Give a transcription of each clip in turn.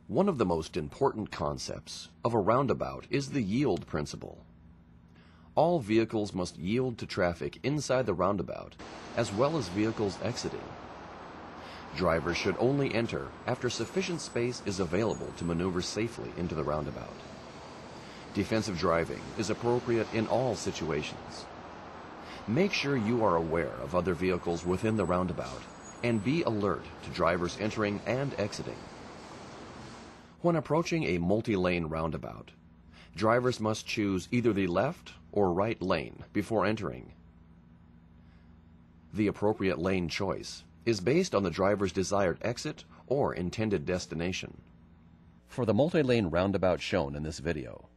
One of the most important concepts of a roundabout is the yield principle. All vehicles must yield to traffic inside the roundabout, as well as vehicles exiting. Drivers should only enter after sufficient space is available to maneuver safely into the roundabout. Defensive driving is appropriate in all situations. Make sure you are aware of other vehicles within the roundabout and be alert to drivers entering and exiting. When approaching a multi-lane roundabout, drivers must choose either the left or right lane before entering. The appropriate lane choice is based on the driver's desired exit or intended destination. For the multi-lane roundabout shown in this video,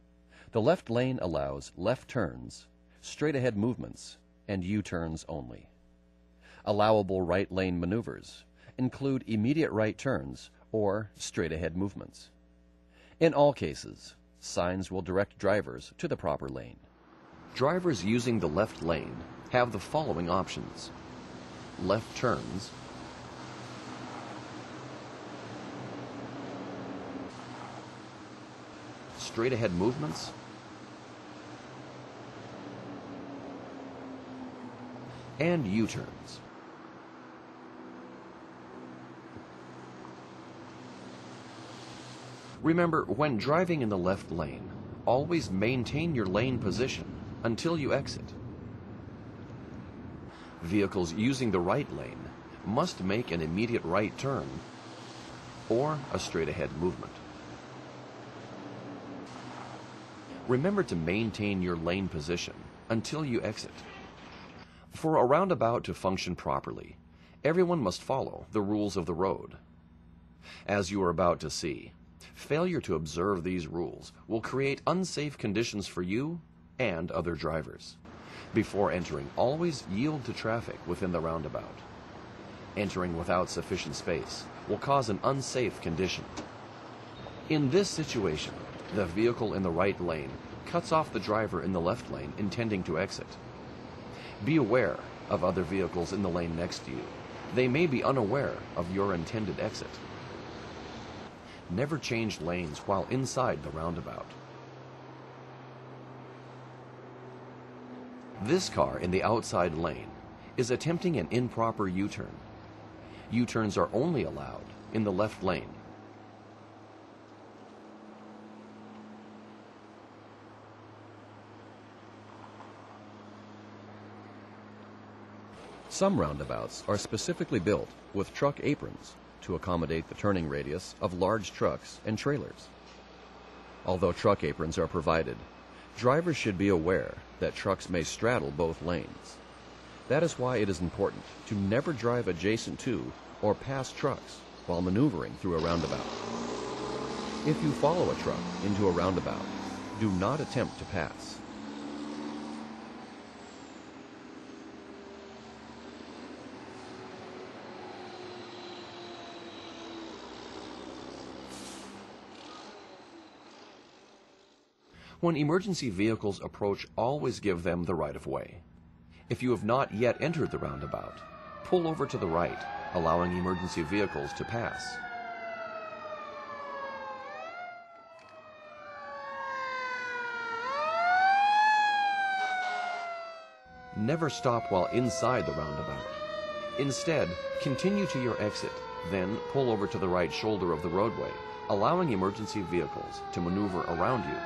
the left lane allows left turns, straight-ahead movements, and U-turns only. Allowable right lane maneuvers include immediate right turns or straight-ahead movements. In all cases, signs will direct drivers to the proper lane. Drivers using the left lane have the following options: left turns, straight-ahead movements, and U-turns. Remember, when driving in the left lane, always maintain your lane position until you exit. Vehicles using the right lane must make an immediate right turn or a straight-ahead movement. Remember to maintain your lane position until you exit. For a roundabout to function properly, everyone must follow the rules of the road. As you are about to see, failure to observe these rules will create unsafe conditions for you and other drivers. Before entering, always yield to traffic within the roundabout. Entering without sufficient space will cause an unsafe condition. In this situation, the vehicle in the right lane cuts off the driver in the left lane intending to exit. Be aware of other vehicles in the lane next to you. They may be unaware of your intended exit. Never change lanes while inside the roundabout. This car in the outside lane is attempting an improper U-turn. U-turns are only allowed in the left lane. Some roundabouts are specifically built with truck aprons to accommodate the turning radius of large trucks and trailers. Although truck aprons are provided, drivers should be aware that trucks may straddle both lanes. That is why it is important to never drive adjacent to or past trucks while maneuvering through a roundabout. If you follow a truck into a roundabout, do not attempt to pass. When emergency vehicles approach, always give them the right-of-way. If you have not yet entered the roundabout, pull over to the right, allowing emergency vehicles to pass. Never stop while inside the roundabout. Instead, continue to your exit, then pull over to the right shoulder of the roadway, allowing emergency vehicles to maneuver around you.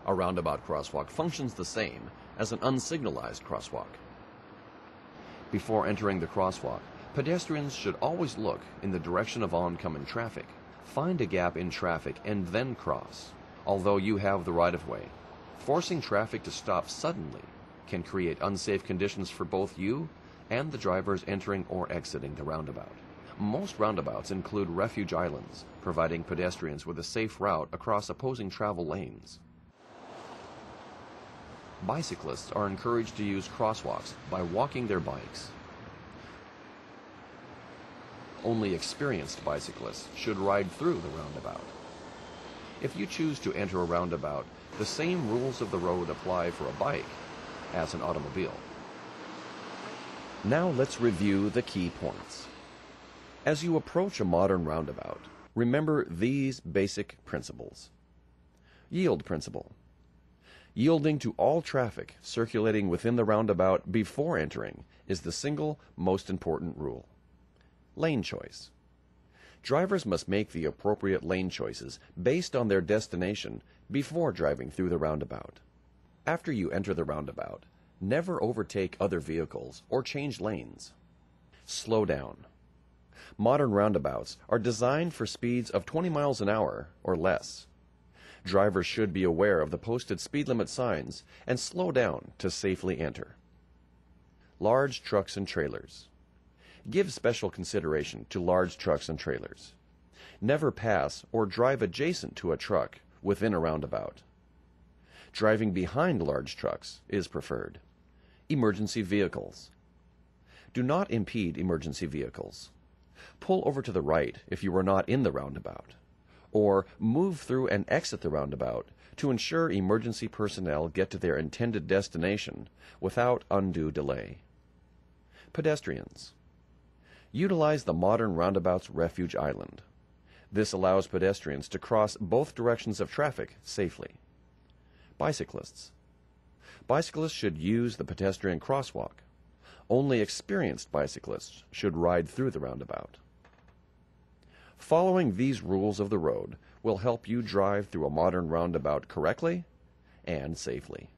A roundabout crosswalk functions the same as an unsignalized crosswalk. Before entering the crosswalk, pedestrians should always look in the direction of oncoming traffic, find a gap in traffic, and then cross. Although you have the right-of-way, forcing traffic to stop suddenly can create unsafe conditions for both you and the drivers entering or exiting the roundabout. Most roundabouts include refuge islands, providing pedestrians with a safe route across opposing travel lanes. Bicyclists are encouraged to use crosswalks by walking their bikes. Only experienced bicyclists should ride through the roundabout. If you choose to enter a roundabout, the same rules of the road apply for a bike as an automobile. Now let's review the key points. As you approach a modern roundabout, remember these basic principles. Yield principle. Yielding to all traffic circulating within the roundabout before entering is the single most important rule. Lane choice. Drivers must make the appropriate lane choices based on their destination before driving through the roundabout. After you enter the roundabout, never overtake other vehicles or change lanes. Slow down. Modern roundabouts are designed for speeds of 20 miles an hour or less. Drivers should be aware of the posted speed limit signs and slow down to safely enter. Large trucks and trailers. Give special consideration to large trucks and trailers. Never pass or drive adjacent to a truck within a roundabout. Driving behind large trucks is preferred. Emergency vehicles. Do not impede emergency vehicles. Pull over to the right if you are not in the roundabout, or move through and exit the roundabout to ensure emergency personnel get to their intended destination without undue delay. Pedestrians. Utilize the modern roundabout's refuge island. This allows pedestrians to cross both directions of traffic safely. Bicyclists. Bicyclists should use the pedestrian crosswalk. Only experienced bicyclists should ride through the roundabout. Following these rules of the road will help you drive through a modern roundabout correctly and safely.